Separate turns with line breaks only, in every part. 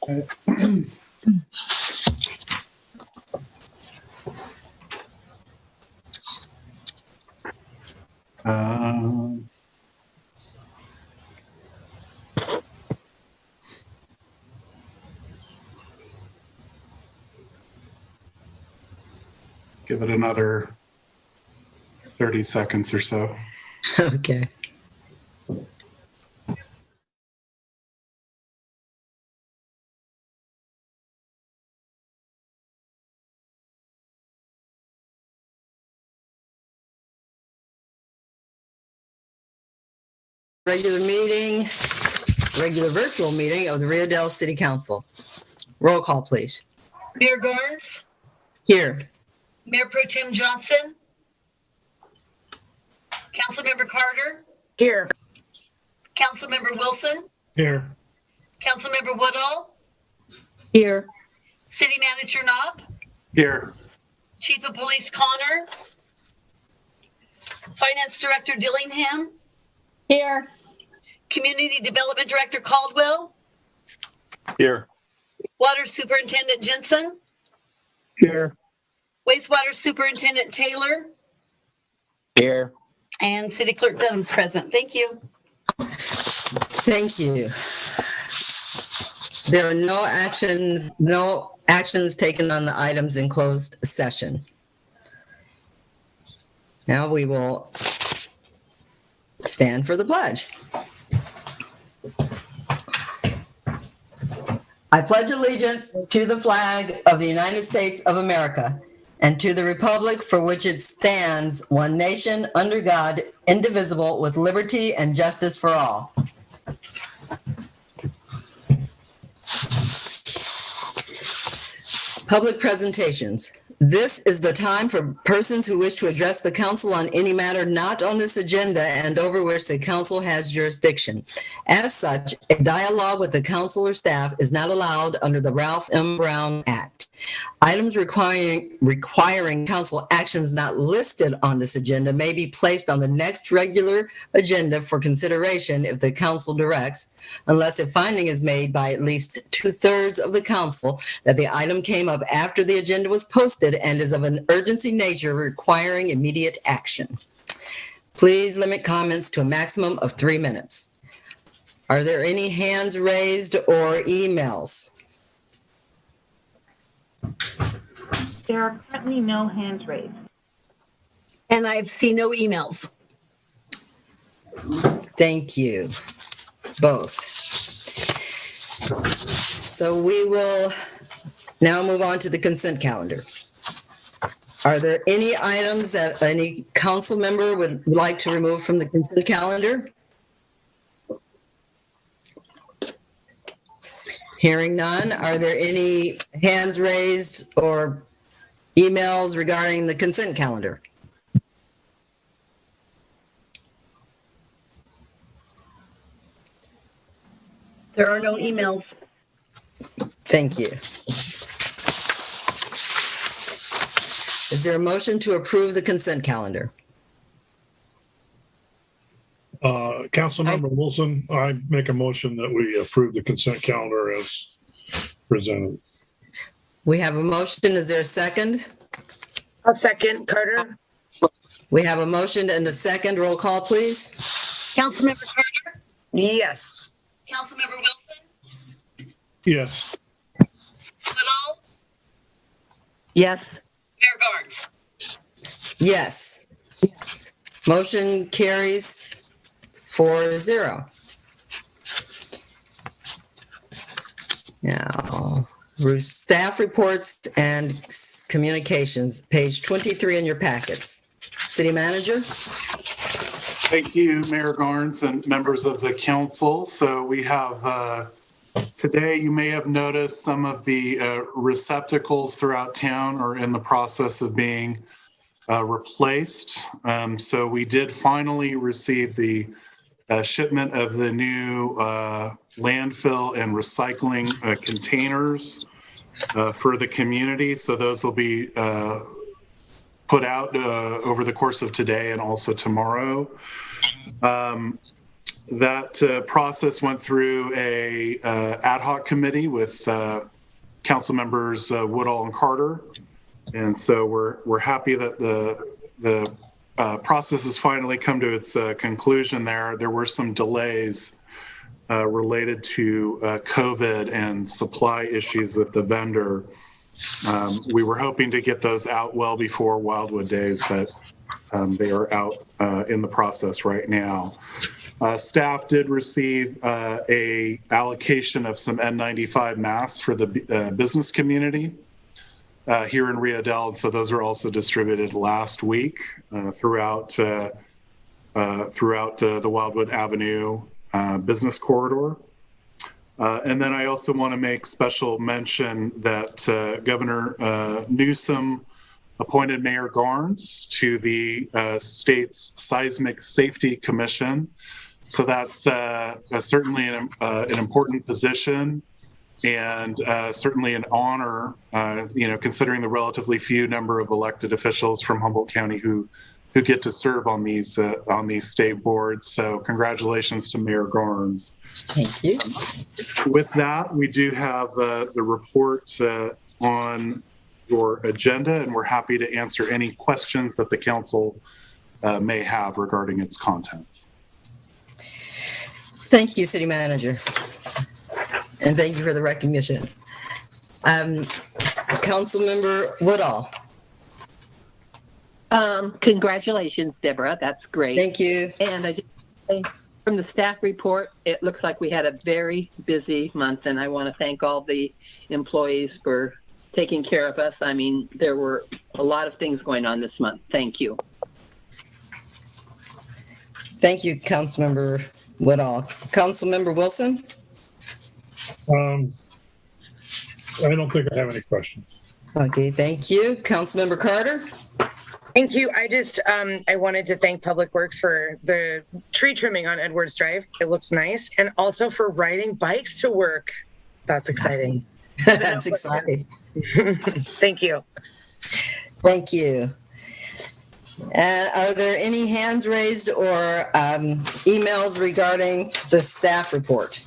Give it another 30 seconds or so.
Okay. Regular meeting, regular virtual meeting of the Rio Dell City Council. Roll call, please.
Mayor Garnes,
Here.
Mayor Pro Tem Johnson, Councilmember Carter,
Here.
Councilmember Wilson,
Here.
Councilmember Woodall,
Here.
City Manager Knopp,
Here.
Chief of Police Connor, Finance Director Dillingham,
Here.
Community Development Director Caldwell,
Here.
Water Superintendent Jensen,
Here.
Wastewater Superintendent Taylor,
Here.
and City Clerk Dunham's present. Thank you.
Thank you. There are no actions taken on the items in closed session. Now we will stand for the pledge. I pledge allegiance to the flag of the United States of America and to the republic for which it stands, one nation, under God, indivisible, with liberty and justice for all. Public presentations. This is the time for persons who wish to address the council on any matter not on this agenda and over which the council has jurisdiction. As such, a dialogue with the council or staff is not allowed under the Ralph M. Brown Act. Items requiring council actions not listed on this agenda may be placed on the next regular agenda for consideration if the council directs, unless a finding is made by at least 2/3 of the council that the item came up after the agenda was posted and is of an urgency nature requiring immediate action. Please limit comments to a maximum of 3 minutes. Are there any hands raised or emails?
There are currently no hands raised.
And I've seen no emails.
Thank you, both. So we will now move on to the consent calendar. Are there any items that any council member would like to remove from the consent calendar? Hearing none, are there any hands raised or emails regarding the consent calendar?
There are no emails.
Thank you. Is there a motion to approve the consent calendar?
Councilmember Wilson, I make a motion that we approve the consent calendar as presented.
We have a motion. Is there a second?
A second, Carter.
We have a motion and a second. Roll call, please.
Councilmember Carter,
Yes.
Councilmember Wilson,
Yes.
Woodall,
Yes.
Mayor Garnes.
Yes. Motion carries 4-0. Now, staff reports and communications, page 23 in your packets. City Manager?
Thank you, Mayor Garnes and members of the council. So we have today, you may have noticed some of the receptacles throughout town are in the process of being replaced. So we did finally receive the shipment of the new landfill and recycling containers for the community. So those will be put out over the course of today and also tomorrow. That process went through a ad hoc committee with council members Woodall and Carter, and so we're happy that the process has finally come to its conclusion. There were some delays related to COVID and supply issues with the vendor. We were hoping to get those out well before Wildwood Days, but they are out in the process right now. Staff did receive a allocation of some N95 masks for the business community here in Rio Dell, and so those are also distributed last week throughout the Wildwood Avenue business corridor. And then I also want to make special mention that Governor Newsom appointed Mayor Garnes to the state's Seismic Safety Commission. So that's certainly an important position, and certainly an honor, considering the relatively few number of elected officials from Humboldt County who get to serve on these state boards. So congratulations to Mayor Garnes.
Thank you.
With that, we do have the report on your agenda, and we're happy to answer any questions that the council may have regarding its contents.
Thank you, City Manager. And thank you for the recognition. Councilmember Woodall.
Congratulations, Deborah. That's great.
Thank you.
And I just say, from the staff report, it looks like we had a very busy month, and I want to thank all the employees for taking care of us. I mean, there were a lot of things going on this month. Thank you.
Thank you, Councilmember Woodall. Councilmember Wilson?
I don't think I have any questions.
Okay, thank you. Councilmember Carter?
Thank you. I just, I wanted to thank Public Works for the tree trimming on Edwards Drive. It looks nice. And also for riding bikes to work. That's exciting.
That's exciting.
Thank you.
Thank you. Are there any hands raised or emails regarding the staff report?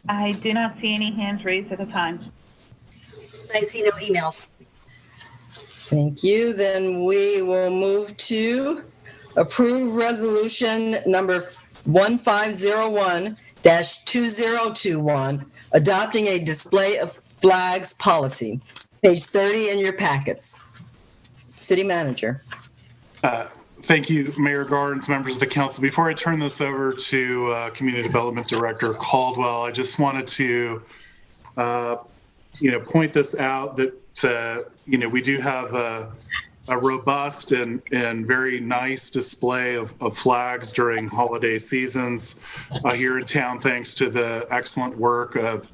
I do not see any hands raised at the time.
I see no emails.
Thank you. Then we will move to approve resolution number 1501-2021, adopting a display of flags policy. Page 30 in your packets. City Manager.
Thank you, Mayor Garnes, members of the council. Before I turn this over to Community Development Director Caldwell, I just wanted to, point this out that, we do have a robust and very nice display of flags during holiday seasons here in town, thanks to the excellent work of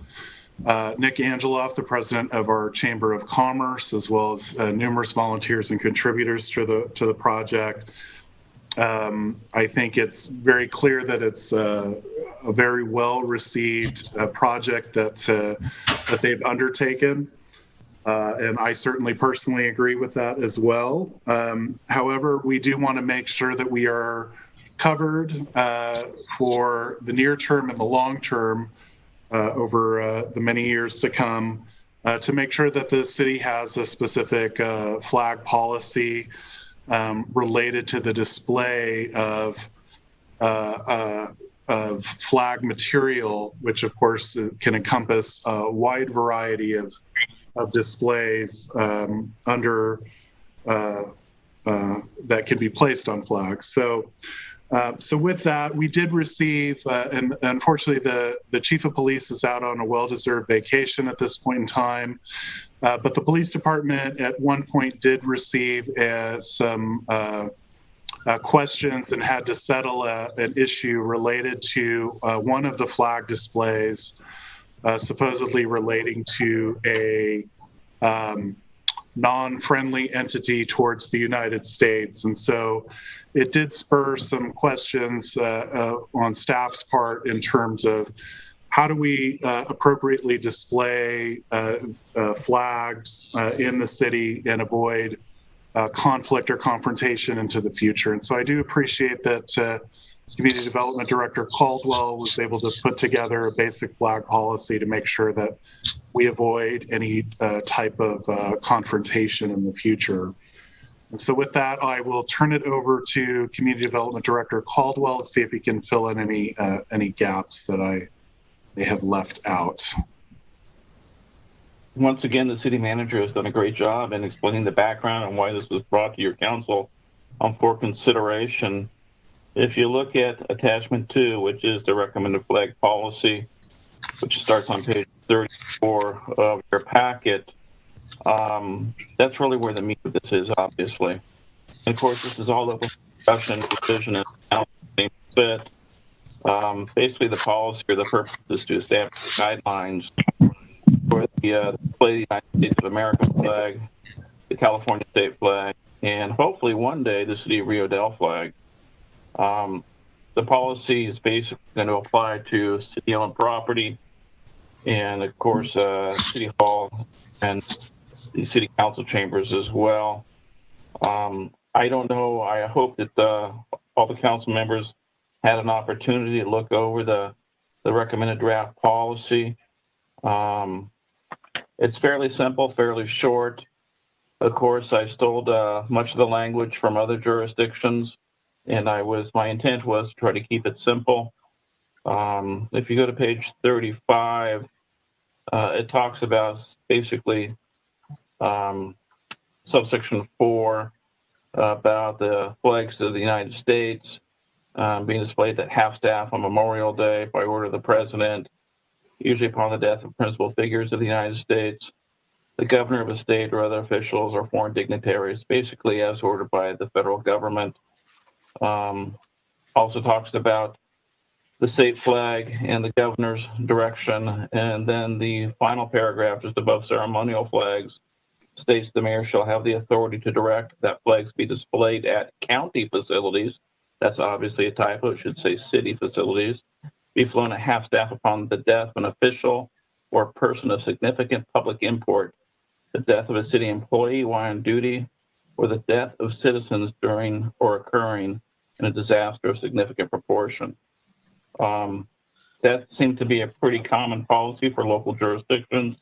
Nick Angeloff, the president of our Chamber of Commerce, as well as numerous volunteers and contributors to the project. I think it's very clear that it's a very well-received project that they've undertaken, and I certainly personally agree with that as well. However, we do want to make sure that we are covered for the near term and the long term over the many years to come, to make sure that the city has a specific flag policy related to the display of flag material, which of course can encompass a wide variety of displays under that can be placed on flags. So with that, we did receive, and unfortunately the chief of police is out on a well-deserved vacation at this point in time, but the police department at one point did receive some questions and had to settle an issue related to one of the flag displays, supposedly relating to a non-friendly entity towards the United States. And so it did spur some questions on staff's part in terms of how do we appropriately display flags in the city and avoid conflict or confrontation into the future. And so I do appreciate that Community Development Director Caldwell was able to put together a basic flag policy to make sure that we avoid any type of confrontation in the future. And so with that, I will turn it over to Community Development Director Caldwell to see if he can fill in any gaps that I may have left out.
Once again, the city manager has done a great job in explaining the background and why this was brought to your council for consideration. If you look at attachment 2, which is the recommended flag policy, which starts on page 34 of your packet, that's really where the meat of this is, obviously. And of course, this is all open discussion, decision, and council fit. Basically, the policy or the purpose is to establish guidelines for the display of the United States of America flag, the California state flag, and hopefully one day the city of Rio Dell flag. The policy is basically going to apply to city-owned property and, of course, City Hall and the city council chambers as well. I don't know. I hope that all the council members had an opportunity to look over the recommended draft policy. It's fairly simple, fairly short. Of course, I stole much of the language from other jurisdictions, and my intent was to try to keep it simple. If you go to page 35, it talks about basically subsection 4 about the flags of the United States being displayed at half-staff on Memorial Day by order of the president, usually upon the death of principal figures of the United States, the governor of a state or other officials or foreign dignitaries, basically as ordered by the federal government. Also talks about the state flag and the governor's direction. And then the final paragraph, just above ceremonial flags, states the mayor shall have the authority to direct that flags be displayed at county facilities. That's obviously a typo. It should say city facilities. Be flown at half-staff upon the death of an official or person of significant public import, the death of a city employee while on duty, or the death of citizens during or occurring in a disaster of significant proportion. That seemed to be a pretty common policy for local jurisdictions.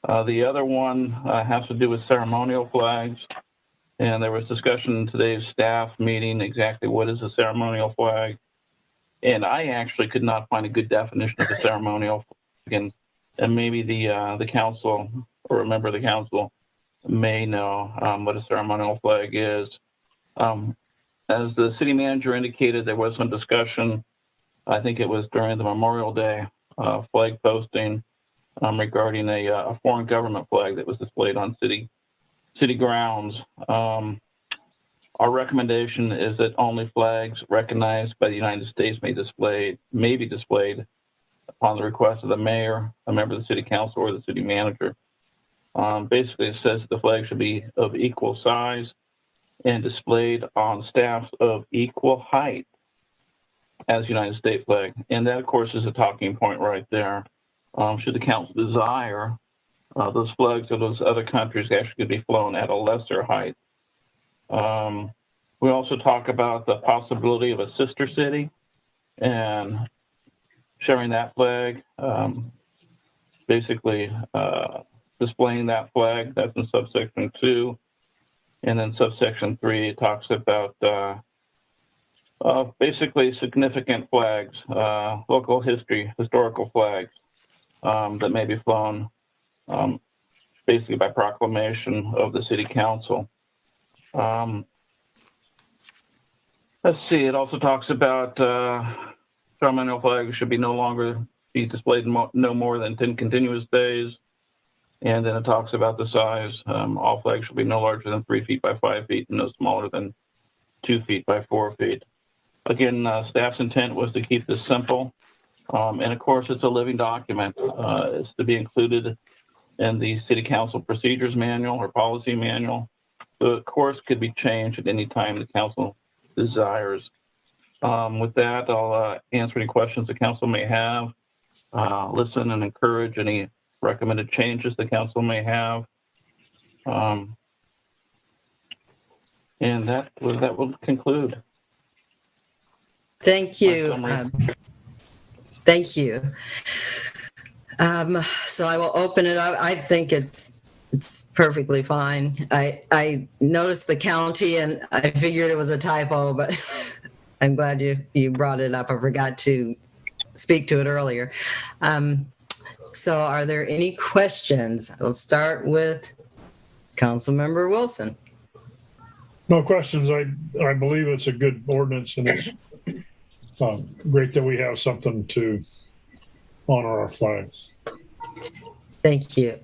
The other one has to do with ceremonial flags, and there was discussion in today's staff meeting exactly what is a ceremonial flag. And I actually could not find a good definition of a ceremonial flag, and maybe the council or a member of the council may know what a ceremonial flag is. As the city manager indicated, there was some discussion, I think it was during the Memorial Day flag posting, regarding a foreign government flag that was displayed on city grounds. Our recommendation is that only flags recognized by the United States may be displayed upon the request of the mayor, a member of the city council, or the city manager. Basically, it says the flag should be of equal size and displayed on staffs of equal height as United States flag. And that, of course, is a talking point right there. Should the council desire, those flags of those other countries actually could be flown at a lesser height. We also talk about the possibility of a sister city and sharing that flag, basically displaying that flag. That's in subsection 2. And then subsection 3 talks about basically significant flags, local historical flags that may be flown basically by proclamation of the city council. Let's see, it also talks about ceremonial flags should be no longer be displayed no more than 10 continuous days. And then it talks about the size. All flags should be no larger than 3 feet by 5 feet and no smaller than 2 feet by 4 feet. Again, staff's intent was to keep this simple. And of course, it's a living document. It's to be included in the City Council Procedures Manual or Policy Manual. The course could be changed at any time the council desires. With that, I'll answer any questions the council may have, listen and encourage any recommended changes the council may have. And that will conclude.
Thank you.
summary.
Thank you. So I will open it up. I think it's perfectly fine. I noticed the county and I figured it was a typo, but I'm glad you brought it up. I forgot to speak to it earlier. So are there any questions? We'll start with Councilmember Wilson.
No questions. I believe it's a good ordinance and it's great that we have something to honor our flags.
Thank you.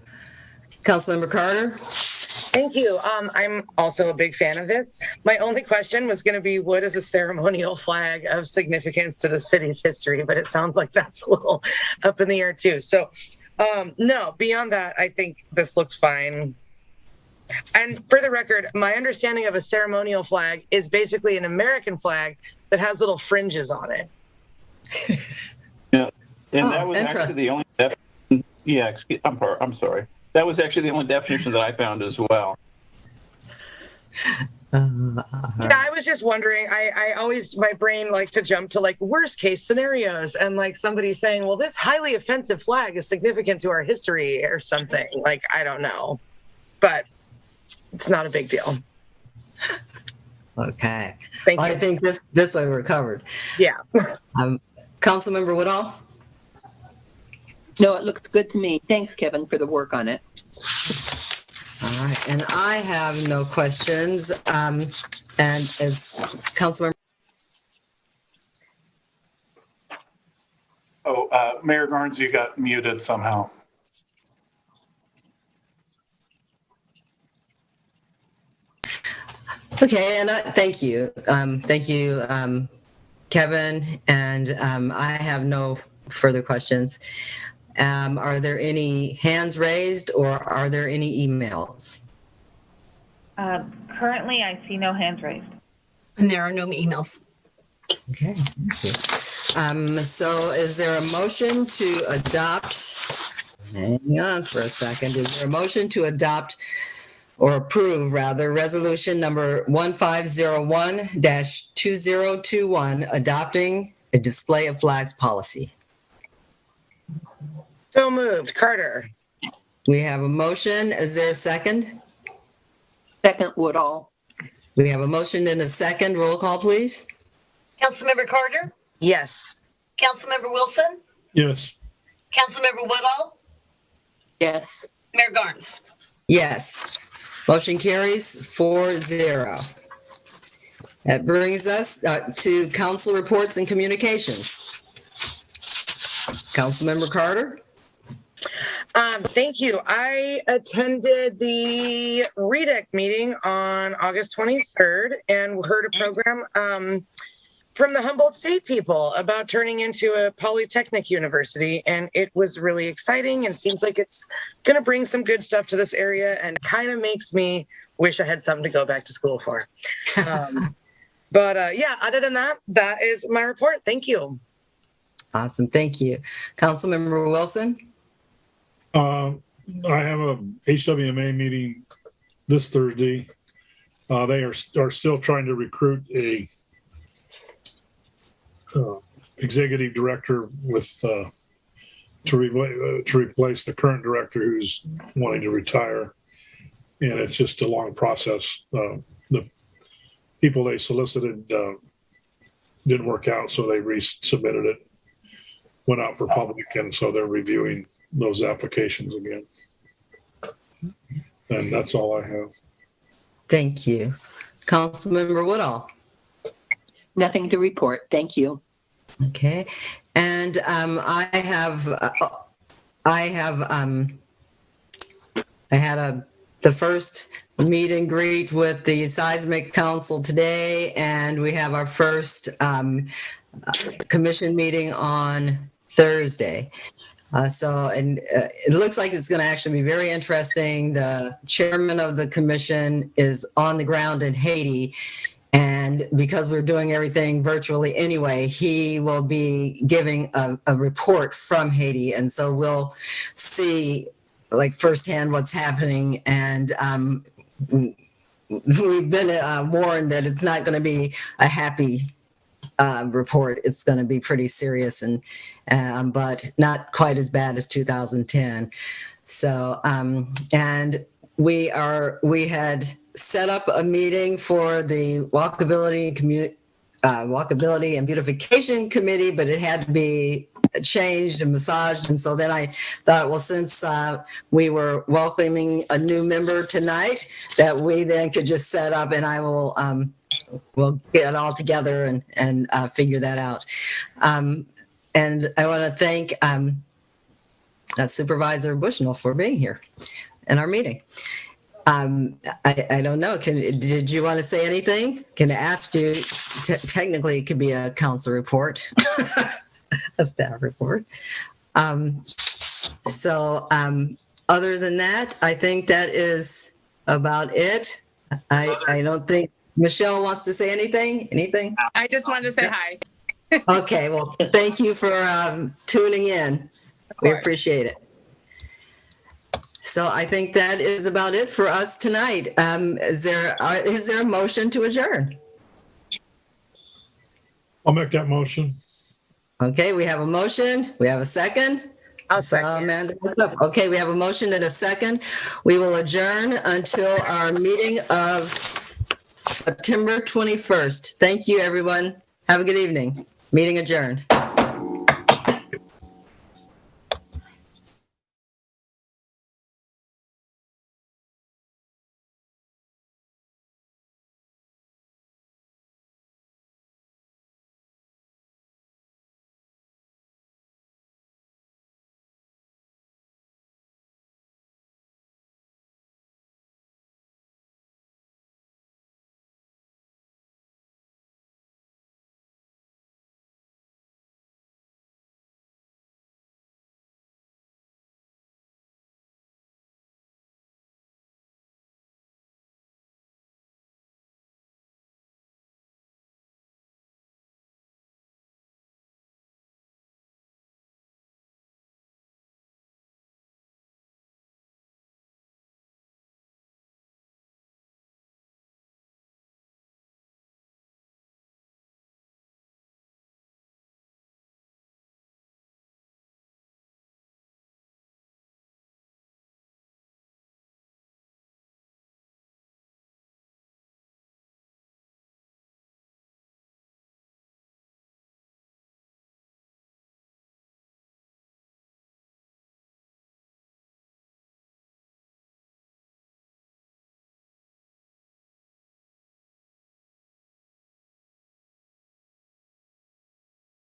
Councilmember Carter?
Thank you. I'm also a big fan of this. My only question was going to be, what is a ceremonial flag of significance to the city's history? But it sounds like that's a little up in the air too. So no, beyond that, I think this looks fine. And for the record, my understanding of a ceremonial flag is basically an American flag that has little fringes on it.
Yeah, and
Oh,
that was actually
interesting.
the only definition. Yeah, I'm sorry. That was actually the only definition that I found as well.
Yeah, I was just wondering. I always, my brain likes to jump to like worst case scenarios and like somebody saying, well, this highly offensive flag is significant to our history or something. Like, I don't know, but it's not a big deal.
Okay.
Thank
Well,
you.
I think this way we're covered.
Yeah.
Councilmember Woodall?
No, it looks good to me. Thanks, Kevin, for the work on it.
All right, and I have no questions. And as Councilmember,
Mayor Garnes, you got muted somehow.
okay, and thank you, Kevin, and I have no further questions. Are there any hands raised or are there any emails?
Currently, I see no hands raised.
And there are no emails.
Okay, thank you. So is there a motion to adopt, hang on for a second, is there a motion to adopt or approve rather resolution number 1501-2021 adopting a display of flags policy?
So moved. Carter.
We have a motion. Is there a second?
Second, Woodall.
We have a motion and a second. Roll call, please.
Councilmember Carter,
Yes.
Councilmember Wilson,
Yes.
Councilmember Woodall,
Yes.
Mayor Garnes.
Yes. Motion carries 4-0. That brings us to council reports and communications. Councilmember Carter?
Thank you. I attended the REDEC meeting on August 23rd and heard a program from the Humboldt State people about turning into a polytechnic university. And it was really exciting and seems like it's going to bring some good stuff to this area and kind of makes me wish I had something to go back to school for. But yeah, other than that, that is my report. Thank you.
Awesome. Thank you. Councilmember Wilson?
I have a HWMA meeting this Thursday. They are still trying to recruit a executive director with to replace the current director who's wanting to retire, and it's just a long process. The people they solicited didn't work out, so they resubmitted it. Went out for public, and so they're reviewing those applications again. And that's all I have.
Thank you. Councilmember Woodall?
Nothing to report. Thank you.
Okay. And I had the first meet and greet with the Seismic Council today, and we have our first commission meeting on Thursday. It looks like it's going to actually be very interesting. The chairman of the commission is on the ground in Haiti. And because we're doing everything virtually anyway, he will be giving a report from Haiti. And so we'll see like firsthand what's happening. And we've been warned that it's not going to be a happy report, it's going to be pretty serious and but not quite as bad as 2010. So and we had set up a meeting for the walkability and beautification committee, but it had to be changed and massaged. And so then I thought, well, since we were welcoming a new member tonight, that we then could just set up, and I will we'll get it all together and figure that out. And I want to thank Supervisor Bushnell for being here in our meeting. I don't know. Did you want to say anything? Can I ask you? Technically, it could be a council report, a staff report. Other than that, I think that is about it. I don't think Michelle wants to say anything. Anything?
I just wanted to say hi.
Okay. Well, thank you for tuning in. We appreciate it. So I think that is about it for us tonight. Is there a motion to adjourn?
I'll make that motion.
Okay, we have a motion. We have a second.
I'll second.
Amanda. Okay, we have a motion and a second. We will adjourn until our meeting of September 21st. Thank you, everyone. Have a good evening. Meeting adjourned.